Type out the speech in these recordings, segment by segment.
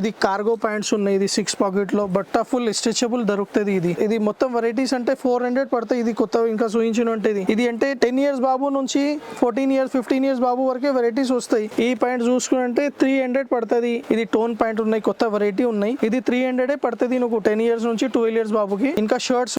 ఇది cargo pants ఉన్నాయి, ఇది 6 పాకెట్ లో బట్ట ఫుల్ స్ట్రెచబుల్ దొరుకుతుంది. ఇది మొత్తం వెరైటీస్ అంటే 400 పడతాయి. ఇది కొత్త ఇంకా చూయించిన ఉంటుంది. ఇది అంటే 10 ఇయర్స్ బాబు నుంచి 14 ఇయర్స్ 15 ఇయర్స్ బాబు వరకే వెరైటీస్ వస్తాయి. ఈ ప్యాంట్ చూసుకుంటే 300 పడుతుంది. ఇది టోన్ ప్యాంట్ ఉన్నాయి, కొత్త వెరైటీ ఉన్నాయి. ఇది 300 పడుతుంది నువ్వు 10 ఇయర్స్ నుంచి 12 ఇయర్స్ బాబుకి. ఇంకా షర్ట్స్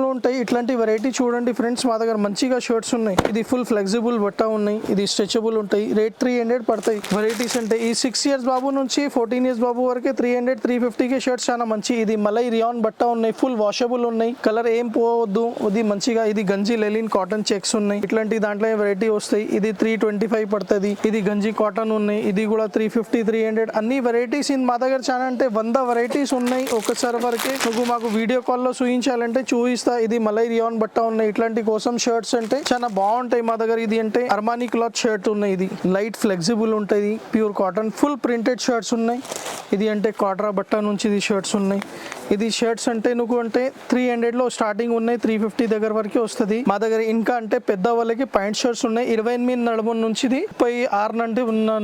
ఉంటాయి. ఇట్లాంటి వెరైటీ చూడండి ఫ్రెండ్స్, మా దగ్గర మంచిగా షర్ట్స్ ఉన్నాయి. ఇది ఫుల్ ఫ్లెక్సిబుల్ బట్ట ఉన్నాయి, ఇది స్ట్రెచబుల్ ఉంటాయి. రేట్ 300 పడతాయి. వెరైటీస్ అంటే ఈ 6 ఇయర్స్ బాబు నుంచి 14 ఇయర్స్ బాబు వరకే 300 350కి షర్ట్స్ చాలా మంచి. ఇది మలై రియాన్ బట్ట ఉన్నాయి, ఫుల్ వాషబుల్ ఉన్నాయి, కలర్ ఏం పోవద్దు. ఇది మంచిగా ఇది గంజి లెలిన్ కాటన్ చెక్స్ ఉన్నాయి. ఇట్లాంటి దాంట్లో వెరైటీ వస్తాయి. ఇది 325 పడుతుంది. ఇది గంజి కాటన్ ఉన్నాయి, ఇది కూడా 350 300 అన్ని వెరైటీస్ మా దగ్గర చాలా అంటే 100 వెరైటీస్ ఉన్నాయి. ఒకసారి వరకే నువ్వు మాకు వీడియో కాల్లో చూపించాలంటే చూపిస్తా. ఇది మలై రియాన్ బట్ట ఉన్నాయి. ఇట్లాంటి కోసం షర్ట్స్ అంటే చాలా బాగుంటాయి మా దగ్గర. ఇది అంటే అర్మానీ క్లాత్ షర్ట్ ఉన్నాయి. ఇది లైట్ ఫ్లెక్సిబుల్ ఉంటుంది, pure cotton full printed shirts ఉన్నాయి. ఇది అంటే కాట్రా బట్ట నుంచి ఇది షర్ట్స్ ఉన్నాయి. ఇది షర్ట్స్ అంటే నువ్వు అంటే 300లో స్టార్టింగ్ ఉన్నాయి, 350 దగ్గర వరకు వస్తుంది మా దగ్గర. ఇంకా అంటే పెద్ద వాళ్ళకి ప్యాంట్ షర్ట్స్ ఉన్నాయి. 28 నడుము నుంచి 36 నుండి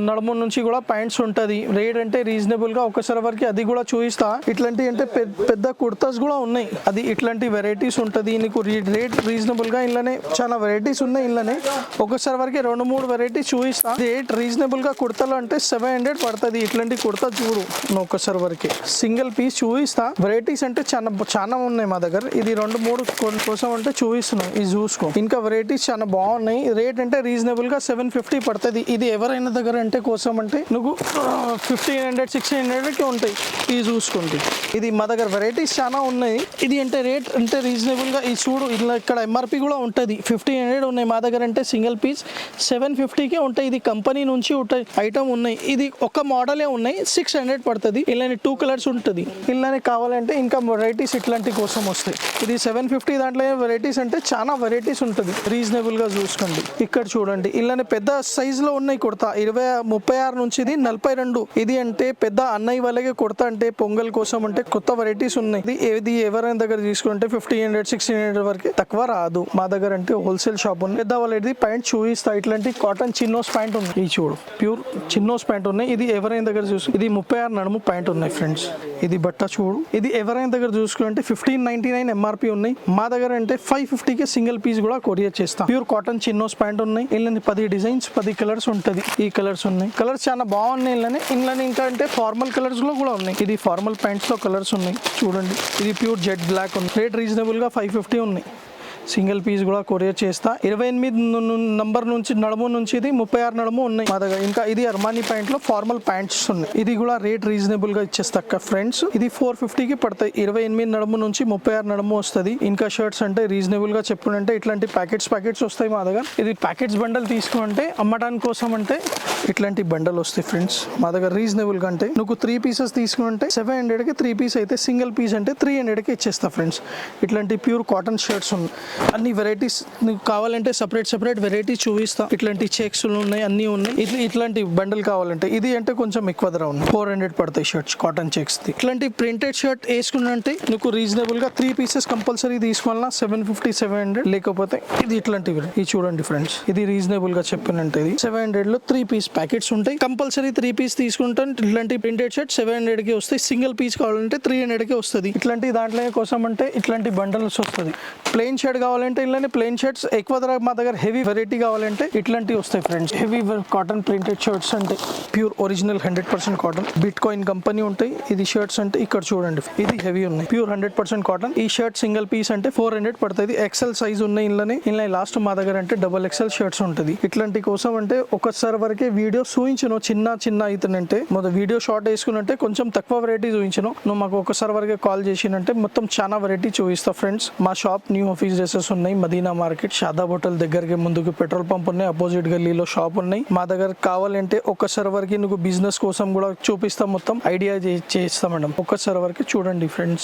నడుము నుంచి కూడా ప్యాంట్స్ ఉంటుంది. రేట్ అంటే రీజనబుల్ గా ఒకసారి వరకు అది కూడా చూపిస్తా. ఇట్లాంటి అంటే పెద్ద కుర్తాస్ కూడా ఉన్నాయి. అది ఇట్లాంటి వెరైటీస్ ఉంటుంది. నీకు రేట్ రీజనబుల్ గా ఇలానే చాలా వెరైటీస్ ఉన్నాయి. ఇలానే ఒకసారి వరకు 2-3 వెరైటీస్ చూపిస్తా. రేట్ రీజనబుల్ గా కుర్తాలు అంటే 700 పడుతుంది. ఇట్లాంటి కుర్తా చూడు ఒకసారి వరకే సింగిల్ పీస్ చూపిస్తా. వెరైటీస్ అంటే చాలా ఉన్నాయి మా దగ్గర. ఇది 2-3 కోసం అంటే చూపిస్తున్నాం, ఇది చూసుకో. ఇంకా వెరైటీస్ చాలా బాగున్నాయి. రేట్ అంటే రీజనబుల్ గా 750 పడుతుంది. ఇది ఎవరైనా దగ్గర అంటే కోసం అంటే నువ్వు 1500 1600కి ఉంటాయి. ఇది చూసుకోండి. ఇది మా దగ్గర వెరైటీస్ చాలా ఉన్నాయి. ఇది అంటే రేట్ అంటే రీజనబుల్ గా ఇది చూడు. ఇలా ఇక్కడ ఎంఆర్పి కూడా ఉంటుంది. 1500 ఉన్నాయి మా దగ్గర అంటే సింగిల్ పీస్ 750కే ఉంటాయి. ఇది కంపెనీ నుంచి ఉంటాయి ఐటమ్ ఉన్నాయి. ఇది ఒక మోడలే ఉన్నాయి, 600 పడుతుంది. ఇలానే 2 కలర్స్ ఉంటుంది. ఇలానే కావాలంటే ఇంకా వెరైటీస్ ఇట్లాంటి కోసం వస్తాయి. ఇది 750 దాంట్లో వెరైటీస్ అంటే చాలా వెరైటీస్ ఉంటుంది. రీజనబుల్ గా చూసుకోండి. ఇక్కడ చూడండి ఇలానే పెద్ద సైజ్ లో ఉన్నాయి కుర్తా 36 నుంచి 42. ఇది అంటే పెద్ద అన్నయ్య వాళ్ళకి కుర్తా అంటే పొంగల్ కోసం అంటే కొత్త వెరైటీస్ ఉన్నాయి. ఇది ఎవరైనా దగ్గర తీసుకుంటే 1500 1600 వరకు తక్కువ రాదు. మా దగ్గర అంటే హోల్సేల్ షాప్ ఉంది. పెద్ద వాళ్ళది ప్యాంట్ చూపిస్తా. ఇట్లాంటి కాటన్ చిన్నోస్ ప్యాంట్ ఉంది. ఇది చూడు ప్యూర్ చిన్నోస్ ప్యాంట్ ఉన్నాయి. ఇది ఎవరైనా దగ్గర చూసి ఇది 36 నడుము ప్యాంట్ ఉన్నాయి ఫ్రెండ్స్. ఇది బట్ట చూడు. ఇది ఎవరైనా దగ్గర చూసుకుంటే 1599 ఎంఆర్పి ఉన్నాయి. మా దగ్గర అంటే 550కి సింగిల్ పీస్ కూడా కొరియర్ చేస్తాం. ప్యూర్ కాటన్ చిన్నోస్ ప్యాంట్ ఉన్నాయి. ఇలాంటి 10 డిజైన్స్ 10 కలర్స్ ఉంటుంది. ఈ కలర్స్ ఉన్నాయి. కలర్స్ చాలా బాగున్నాయి. ఇలానే ఇంకా అంటే ఫార్మల్ కలర్స్ లో కూడా ఉన్నాయి. ఇది ఫార్మల్ ప్యాంట్స్ లో కలర్స్ ఉన్నాయి చూడండి. ఇది ప్యూర్ జెట్ బ్లాక్ ఉంది. రేట్ రీజనబుల్ గా 550 ఉన్నాయి. సింగిల్ పీస్ కూడా కొరియర్ చేస్తా. 28 నంబర్ నుంచి నడుము నుంచి ఇది 36 నడుము ఉన్నాయి మా దగ్గర. ఇంకా ఇది అర్మానీ ప్యాంట్ లో ఫార్మల్ ప్యాంట్స్ ఉన్నాయి. ఇది కూడా రేట్ రీజనబుల్ గా ఇచ్చేస్తా ఫ్రెండ్స్. ఇది 450కి పడతాయి. 28 నడుము నుంచి 36 నడుము వస్తుంది. ఇంకా షర్ట్స్ అంటే రీజనబుల్ గా చెప్పుకుంటే ఇట్లాంటి ప్యాకెట్స్ వస్తాయి మా దగ్గర. ఇది ప్యాకెట్స్ బండల్ తీసుకుంటే అమ్మడానికి కోసం అంటే ఇట్లాంటి బండల్ వస్తాయి ఫ్రెండ్స్ మా దగ్గర. రీజనబుల్ గా అంటే నువ్వు 3 పీసెస్ తీసుకుంటే 700కి 3 పీస్ అయితే సింగిల్ పీస్ అంటే 300కి ఇచ్చేస్తా ఫ్రెండ్స్. ఇట్లాంటి ప్యూర్ కాటన్ షర్ట్స్ ఉన్నాయి. అన్ని వెరైటీస్ నీకు కావాలంటే సెపరేట్ వెరైటీస్ చూపిస్తా. ఇట్లాంటి చెక్స్ ఉన్నాయి, అన్ని ఉన్నాయి. ఇట్లాంటి బండల్ కావాలంటే ఇది అంటే కొంచెం ఎక్కువ ధర ఉంది. 400 పడతాయి షర్ట్స్ కాటన్ చెక్స్. ఇట్లాంటి ప్రింటెడ్ షర్ట్ వేసుకున్నంటే నీకు రీజనబుల్ గా 3 పీసెస్ కంపల్సరీ తీసుకోవాలన్నా 750 700. లేకపోతే ఇది ఇట్లాంటివి ఇది చూడండి ఫ్రెండ్స్. ఇది రీజనబుల్ గా చెప్పినంటే ఇది 700 లో 3 పీస్ ప్యాకెట్స్ ఉంటాయి. కంపల్సరీ 3 పీస్ తీసుకుంటే ఇట్లాంటి ప్రింటెడ్ షర్ట్ 700కి వస్తాయి. సింగిల్ పీస్ కావాలంటే 300కి వస్తుంది. ఇట్లాంటి దాంట్లో కోసం అంటే ఇట్లాంటి బండల్స్ వస్తుంది. ప్లెయిన్ షర్ట్ కావాలంటే ఇలానే ప్లెయిన్ షర్ట్స్ ఎక్కువ ధర. మా దగ్గర హెవీ వెరైటీ కావాలంటే ఇట్లాంటివి వస్తాయి friends. Heavy cotton printed shirts అంటే pure original 100% cotton bitcoin company ఉంటాయి. ఇది షర్ట్స్ అంటే ఇక్కడ చూడండి ఇది హెవీ ఉన్నాయి. Pure 100% cotton. ఈ షర్ట్ సింగిల్ పీస్ అంటే 400 పడుతుంది. ఎక్సెల్ సైజ్ ఉన్నాయి. ఇలా లాస్ట్ మా దగ్గర అంటే XXL షర్ట్స్ ఉంటుంది. ఇట్లాంటి కోసం అంటే ఒకసారి వరకే వీడియో చూపించను. చిన్న అవుతుందంటే మొదటి వీడియో షార్ట్ వేసుకున్నంటే కొంచెం తక్కువ వెరైటీ చూపించను. నువ్వు మాకు ఒకసారి వరకే కాల్ చేసినంటే మొత్తం చాలా వెరైటీ చూపిస్తా ఫ్రెండ్స్. మా షాప్ న్యూ ఆఫీస్ డ్రెస్సెస్ ఉన్నాయి. మదీనా మార్కెట్ షాదాబ్ హోటల్ దగ్గరికి ముందుకు పెట్రోల్ పంప్ ఉన్నాయి. అపోజిట్ గల్లీలో షాప్ ఉన్నాయి. మా దగ్గర కావాలంటే ఒక్కసారి వరకు నువ్వు బిజినెస్ కోసం కూడా చూపిస్తాం. మొత్తం ఐడియా చేస్తాం మేడం. ఒక్కసారి వరకు చూడండి ఫ్రెండ్స్.